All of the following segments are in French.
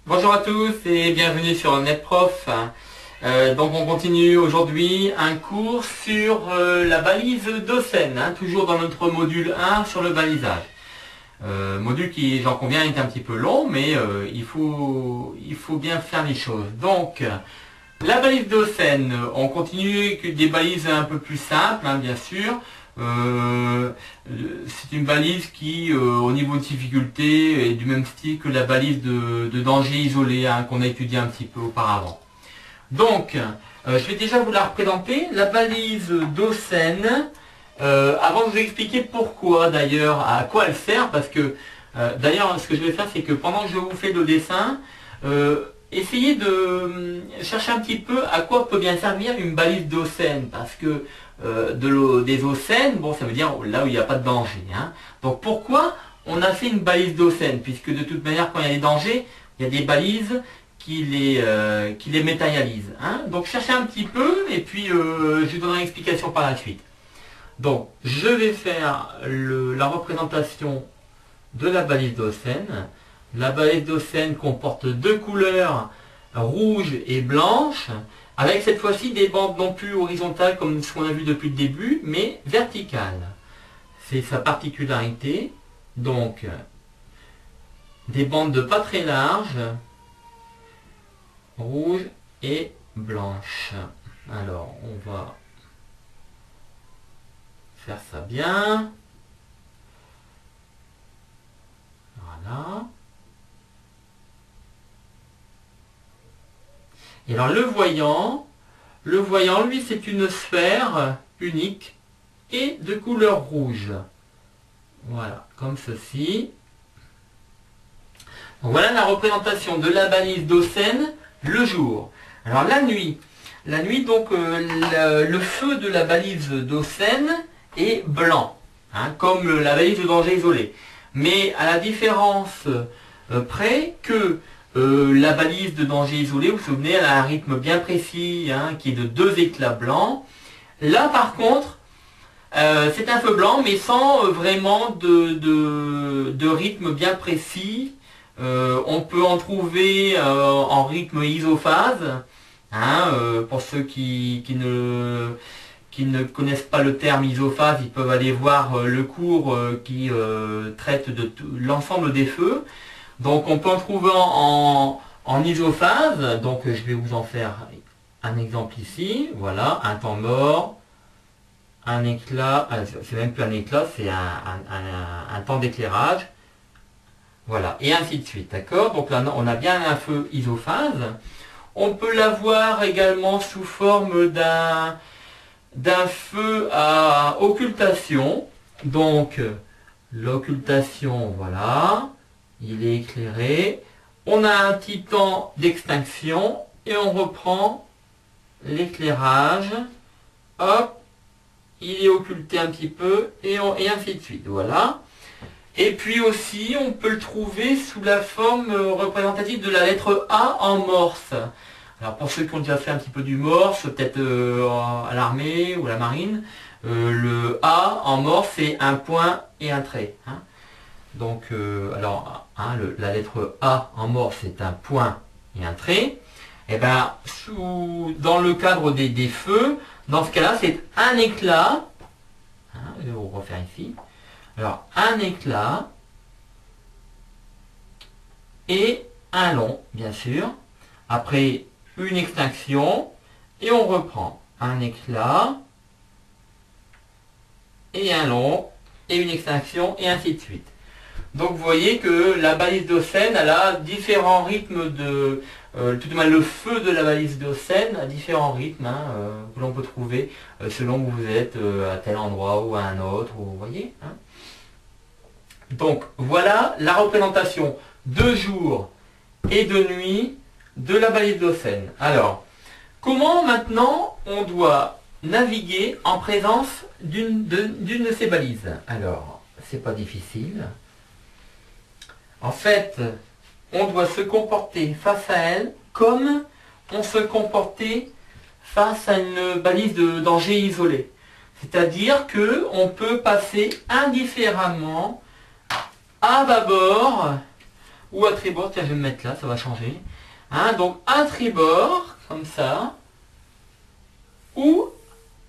Bonjour à tous et bienvenue sur NetProf. Donc on continue aujourd'hui un cours sur la balise Docen, toujours dans notre module 1 sur le balisage. Module qui, j'en conviens, est un petit peu long, mais il faut bien faire les choses. Donc la balise Docen, on continue avec des balises un peu plus simples, bien sûr. C'est une balise qui, au niveau de difficulté, est du même style que la balise de danger isolé qu'on a étudié un petit peu auparavant. Donc, je vais déjà vous la représenter, la balise Docen, avant de vous expliquer pourquoi d'ailleurs, à quoi elle sert, parce que d'ailleurs ce que je vais faire, c'est que pendant que je vous fais le dessin, essayez de chercher un petit peu à quoi peut bien servir une balise Docen, parce que des eaux saines, bon, ça veut dire là où il n'y a pas de danger. Donc pourquoi on a fait une balise Docen? Puisque de toute manière, quand il y a des dangers, il y a des balises qui les matérialisent. Donc cherchez un petit peu et puis je vous donnerai une explication par la suite. Donc je vais faire la représentation de la balise Docen. La balise Docen comporte deux couleurs, rouge et blanche, avec cette fois-ci des bandes non plus horizontales comme ce qu'on a vu depuis le début, mais verticales. C'est sa particularité. Donc, des bandes de pas très larges, rouge et blanche. Alors, on va faire ça bien. Voilà. Et alors le voyant, lui, c'est une sphère unique et de couleur rouge. Voilà, comme ceci. Donc voilà la représentation de la balise Docen le jour. Alors la nuit, donc le feu de la balise Docen est blanc, comme la balise de danger isolé. Mais à la différence près que la balise de danger isolé, vous vous souvenez, elle a un rythme bien précis, qui est de 2 éclats blancs. Là par contre, c'est un feu blanc, mais sans vraiment de rythme bien précis. On peut en trouver en rythme isophase, pour ceux qui ne connaissent pas le terme isophase, ils peuvent aller voir le cours qui traite de l'ensemble des feux. Donc on peut en trouver en isophase, donc je vais vous en faire un exemple ici, voilà, un temps mort, un éclat, c'est même plus un éclat, c'est un temps d'éclairage, voilà, et ainsi de suite, d'accord? Donc là on a bien un feu isophase. On peut l'avoir également sous forme d'un feu à occultation, donc l'occultation, voilà. Il est éclairé. On a un petit temps d'extinction et on reprend l'éclairage. Hop, il est occulté un petit peu et ainsi de suite. Voilà. Et puis aussi, on peut le trouver sous la forme représentative de la lettre A en morse. Alors pour ceux qui ont déjà fait un petit peu du morse, peut-être à l'armée ou à la marine, le A en morse, c'est un point et un trait. Donc, alors, la lettre A en morse, c'est un point et un trait. Et bien, dans le cadre des feux, dans ce cas-là, c'est un éclat. Je vais vous refaire ici. Alors, un éclat et un long, bien sûr. Après, une extinction et on reprend un éclat et un long et une extinction et ainsi de suite. Donc vous voyez que la balise Docen, elle a différents rythmes tout de même le feu de la balise Docen a différents rythmes que l'on peut trouver selon où vous êtes à tel endroit ou à un autre, vous voyez. Donc voilà la représentation de jour et de nuit de la balise Docen. Alors, comment maintenant on doit naviguer en présence d'une de ces balises? Alors, c'est pas difficile. En fait, on doit se comporter face à elle comme on se comportait face à une balise de danger isolé. C'est-à-dire qu'on peut passer indifféremment à bâbord ou à tribord. Tiens, je vais me mettre là, ça va changer. Hein, donc à tribord, comme ça, ou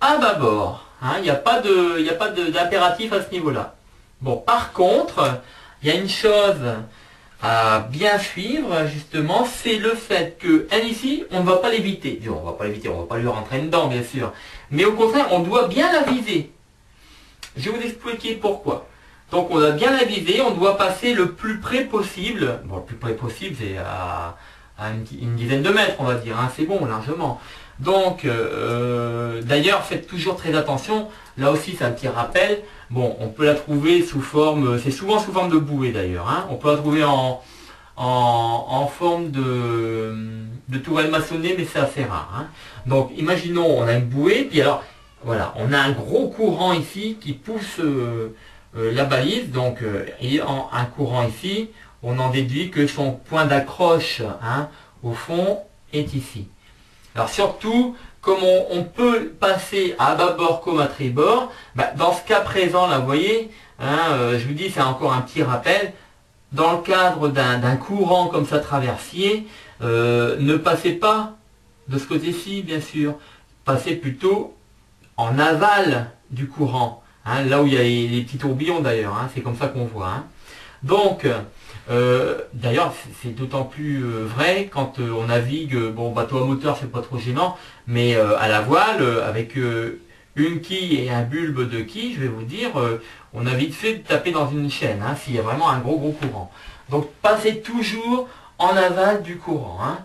à bâbord. Hein, il n'y a pas d'impératif à ce niveau-là. Bon, par contre, il y a une chose à bien suivre, justement, c'est le fait que, ici, on ne va pas l'éviter. On va pas l'éviter, on ne va pas lui rentrer dedans, bien sûr. Mais au contraire, on doit bien la viser. Je vais vous expliquer pourquoi. Donc, on doit bien la viser, on doit passer le plus près possible. Bon, le plus près possible, c'est à une dizaine de mètres, on va dire. Hein, c'est bon, largement. Donc, d'ailleurs, faites toujours très attention. Là aussi, c'est un petit rappel. Bon, on peut la trouver sous forme, c'est souvent sous forme de bouée d'ailleurs. Hein. On peut la trouver en forme de tourelle maçonnée, mais c'est assez rare. Hein. Donc, imaginons, on a une bouée, puis alors, voilà, on a un gros courant ici qui pousse la balise. Donc, ayant un courant ici, on en déduit que son point d'accroche, hein, au fond, est ici. Alors surtout, comme on peut passer à bâbord comme à tribord, bah, dans ce cas présent, là, vous voyez, hein, je vous dis, c'est encore un petit rappel, dans le cadre d'un courant comme ça traversier, ne passez pas de ce côté-ci, bien sûr, passez plutôt en aval du courant, hein, là où il y a les petits tourbillons d'ailleurs, hein, c'est comme ça qu'on voit. Hein. Donc, d'ailleurs, c'est d'autant plus vrai quand on navigue, bon, bateau à moteur, c'est pas trop gênant, mais à la voile, avec une quille et un bulbe de quille, je vais vous dire, on a vite fait de taper dans une chaîne, hein, s'il y a vraiment un gros courant. Donc, passez toujours en aval du courant. Hein.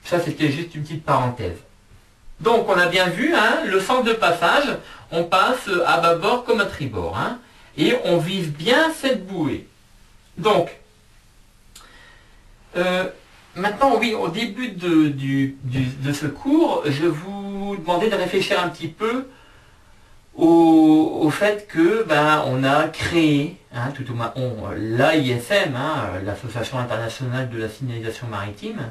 Ça, c'était juste une petite parenthèse. Donc, on a bien vu, hein, le sens de passage, on passe à bâbord comme à tribord, hein, et on vise bien cette bouée. Donc, maintenant, oui, au début de ce cours, je vous demandais de réfléchir un petit peu au fait que on a créé, hein, tout au moins l'AISM, hein, l'Association internationale de la signalisation maritime.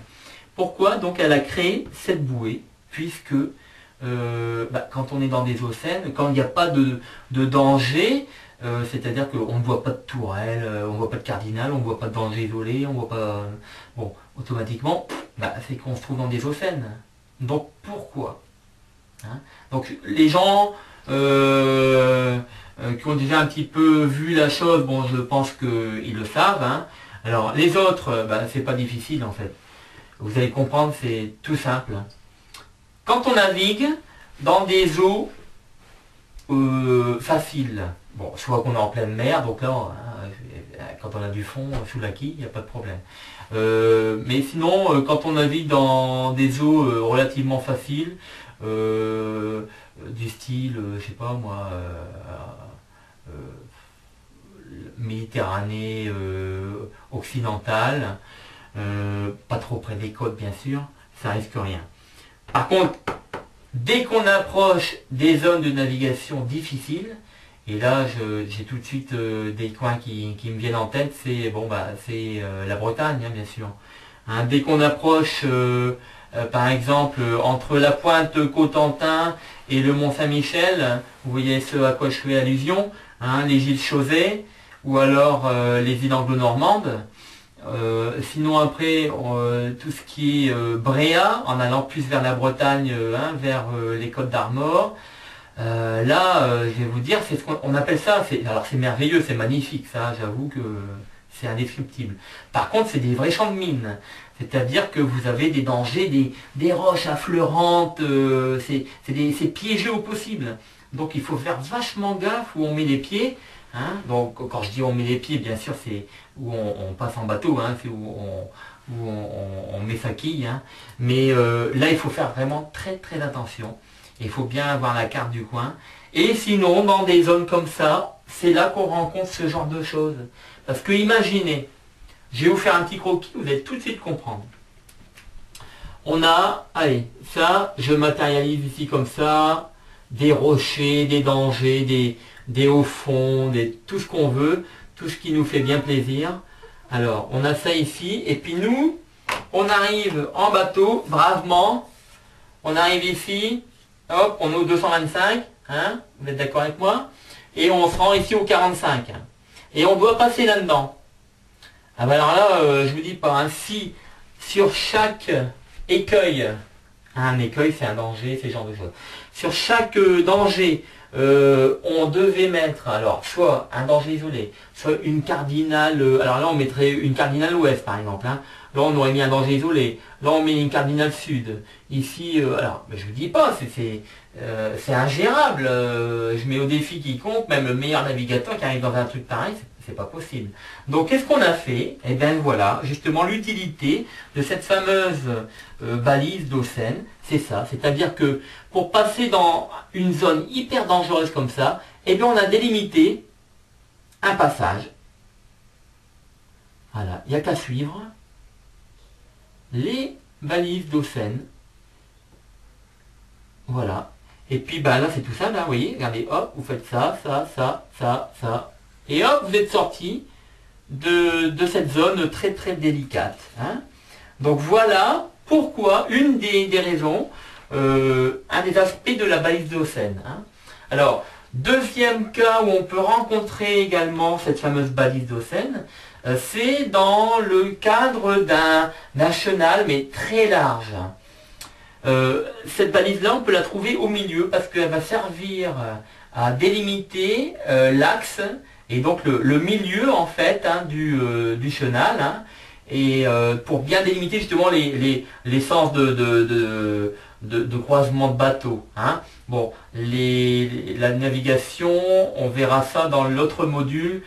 Pourquoi donc elle a créé cette bouée? Puisque quand on est dans des eaux saines, quand il n'y a pas de danger, c'est-à-dire qu'on ne voit pas de tourelle, on ne voit pas de cardinal, on ne voit pas de danger isolé, on ne voit pas... Bon, automatiquement, c'est qu'on se trouve dans des eaux saines. Donc pourquoi, hein? Donc les gens qui ont déjà un petit peu vu la chose, bon, je pense qu'ils le savent. Hein. Alors les autres, c'est pas difficile en fait. Vous allez comprendre, c'est tout simple. Quand on navigue dans des eaux faciles, bon, soit qu'on est en pleine mer, donc là, quand on a du fond sous la quille, il n'y a pas de problème. Mais sinon, quand on navigue dans des eaux relativement faciles, du style, je sais pas moi, Méditerranée occidentale, pas trop près des côtes bien sûr, ça risque rien. Par contre, dès qu'on approche des zones de navigation difficiles, et là j'ai tout de suite des coins qui me viennent en tête, c'est bon, c'est la Bretagne, hein, bien sûr. Hein, dès qu'on approche, par exemple, entre la pointe Cotentin et le Mont Saint-Michel, vous voyez ce à quoi je fais allusion, hein, les îles Chausey, ou alors les îles anglo-normandes. Sinon après, tout ce qui est Bréa, en allant plus vers la Bretagne, hein, vers les Côtes d'Armor, là, je vais vous dire, c'est ce qu'on appelle ça, alors c'est merveilleux, c'est magnifique, ça, j'avoue que c'est indescriptible. Par contre, c'est des vrais champs de mines, c'est-à-dire que vous avez des dangers, des roches affleurantes, c'est piégeux au possible. Donc il faut faire vachement gaffe où on met les pieds. Hein, donc quand je dis on met les pieds, bien sûr c'est où on passe en bateau, hein, c'est où on met sa quille, hein. Mais là il faut faire vraiment très très attention, il faut bien avoir la carte du coin, et sinon dans des zones comme ça, c'est là qu'on rencontre ce genre de choses, parce que imaginez, je vais vous faire un petit croquis, vous allez tout de suite comprendre. On a, allez, ça je matérialise ici comme ça, des rochers, des dangers, des hauts fonds, tout ce qu'on veut, tout ce qui nous fait bien plaisir. Alors, on a ça ici, et puis nous, on arrive en bateau, bravement, on arrive ici, hop, on est au 225, hein, vous êtes d'accord avec moi, et on se rend ici au 45, et on doit passer là-dedans. Ah bah alors là, je vous dis pas, hein, si sur chaque écueil, un écueil c'est un danger, c'est ce genre de choses. Sur chaque danger, on devait mettre alors soit un danger isolé, soit une cardinale, alors là on mettrait une cardinale ouest par exemple, hein. Là on aurait mis un danger isolé, là on met une cardinale sud. Ici, alors je vous dis pas, c'est ingérable, je mets au défi quiconque, même le meilleur navigateur qui arrive dans un truc pareil, c'est pas possible. Donc qu'est-ce qu'on a fait? Eh bien voilà, justement l'utilité de cette fameuse balise d'Osen, c'est ça. C'est-à-dire que pour passer dans une zone hyper dangereuse comme ça, eh bien on a délimité un passage. Voilà, il n'y a qu'à suivre les balises d'Osen. Voilà. Et puis bah là c'est tout ça, là, vous voyez, regardez, hop, vous faites ça, ça, ça, ça, ça. Et hop, vous êtes sorti de cette zone très très délicate, hein. Donc voilà pourquoi, une des raisons, un des aspects de la balise d'Osen, hein. Alors, deuxième cas où on peut rencontrer également cette fameuse balise d'Osen, c'est dans le cadre d'un chenal, mais très large. Cette balise-là, on peut la trouver au milieu parce qu'elle va servir à délimiter l'axe et donc le milieu en fait, hein, du chenal, hein, et pour bien délimiter justement les sens de croisement de bateaux, hein. Bon, la navigation, on verra ça dans l'autre module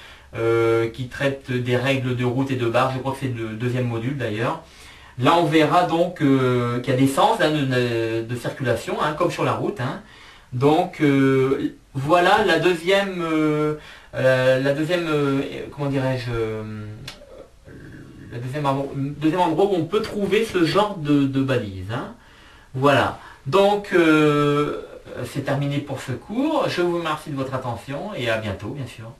qui traite des règles de route et de barre, je crois que c'est le deuxième module d'ailleurs. Là, on verra donc qu'il y a des sens hein, de circulation, hein, comme sur la route, hein. Donc, voilà comment dirais-je, deuxième endroit où on peut trouver ce genre de balise, hein. Voilà. Donc, c'est terminé pour ce cours. Je vous remercie de votre attention et à bientôt, bien sûr.